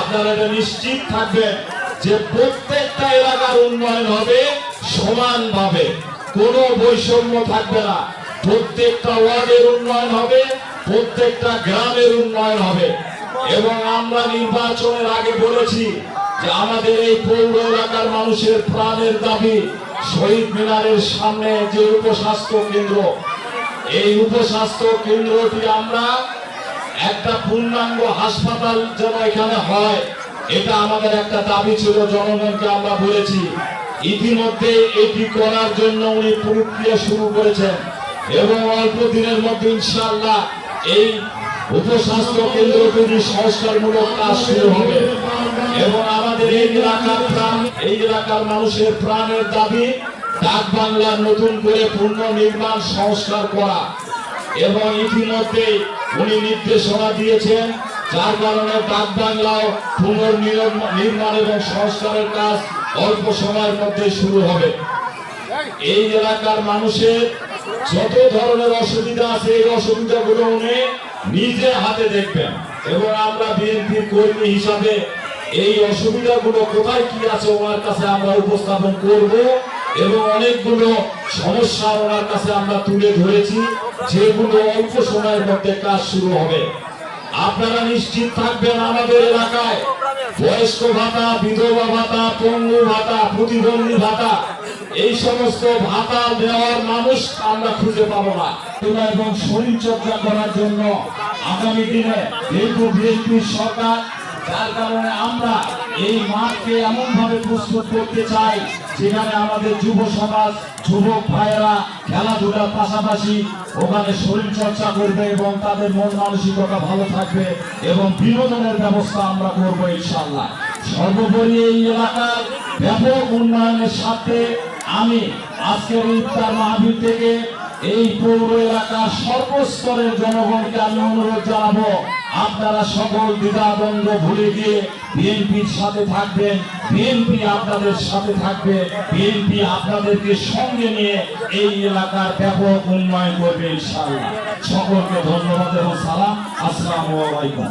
আপনারা এটা নিশ্চিত থাকবেন যে প্রত্যেকটা এলাকার উন্নয়ন হবে সমানভাবে, কোনো বৈষম্য থাকবে না। প্রত্যেকটা ওয়ার্ডের উন্নয়ন হবে, প্রত্যেকটা গ্রামের উন্নয়ন হবে। এবং আমরা নির্বাচনের আগে বলেছি যে আমাদের এই পৌর এলাকার মানুষের প্রাণের দাবি শহীদ মিনারের সামনে যে উপস্বাস্থ্য কেন্দ্র, এই উপস্বাস্থ্য কেন্দ্রটি আমরা একটা পূর্ণাঙ্গ হাসপাতাল যেন এখানে হয়, এটা আমাদের একটা দাবি ছিল। জনগণকে আমরা বলেছি, ইতিমধ্যে এটি করার জন্য উনি প্রক্রিয়া শুরু করেছেন এবং অল্প দিনের মধ্যে ইনশাআল্লাহ এই উপস্বাস্থ্য কেন্দ্রটি সংস্কারমূলক কাজ শুরু হবে। এবং আমাদের এই এলাকার মানুষের প্রাণের দাবি ডাক বাংলার নতুন করে পুনর্নির্মাণ সংস্কার করা। এবং ইতিমধ্যে উনি নির্দেশনা দিয়েছেন, যার কারণে ডাক বাংলাও পুনর্নির্মাণ এবং সংস্কারের কাজ অল্প সময়ের মধ্যে শুরু হবে। এই এলাকার মানুষের যত ধরনের অসুবিধা আছে, এই অসুবিধাগুলো উনি নিজে হাতে দেখবেন এবং আমরা বিএনপির কর্মী হিসাবে এই অসুবিধাগুলো কোথায় কি আছে ওনার কাছে আমরা উপস্থাপন করব এবং অনেকগুলো সমস্যা ওনার কাছে আমরা তুলে ধরেছি, যেগুলো অল্প সময়ের মধ্যে কাজ শুরু হবে। আপনারা নিশ্চিত থাকবেন আমাদের এলাকায় বয়স্ক ভাতা, বিধবা ভাতা, পঙ্গু ভাতা, প্রতিবন্ধী ভাতা, এই সমস্ত ভাতা দেওয়ার মানুষ আমরা খুঁজে পাবো না। এবং শরীর চর্চা করার জন্য আগামী দিনে যেহেতু বিএনপির সরকার, যার কারণে আমরা এই মাঠকে এমন ভাবে প্রস্তুত করতে চাই যেখানে আমাদের যুব সমাজ, যুবক ভাইয়েরা খেলাধুলার পাশাপাশি ওখানে শরীর চর্চা করবে এবং তাদের মন মানসিকতা ভালো থাকবে এবং বিনোদনের ব্যবস্থা আমরা করবো ইনশাআল্লাহ। সর্বোপরি এই এলাকার ব্যাপক উন্নয়নের সাথে আমি আজকের ইফতার মাহফিল থেকে এই পৌর এলাকার সর্বস্তরের জনগণকে আমি অনুরোধ জানাবো, আপনারা সকল দ্বিধাদ্বন্দ্ব ভুলে গিয়ে বিএনপির সাথে থাকবেন, বিএনপি আপনাদের সাথে থাকবে, বিএনপি আপনাদেরকে সঙ্গে নিয়ে এই এলাকার ব্যাপক উন্নয়ন করবে ইনশাআল্লাহ। সকলকে ধন্যবাদ এবং সালাম। আসসালামু আলাইকুম।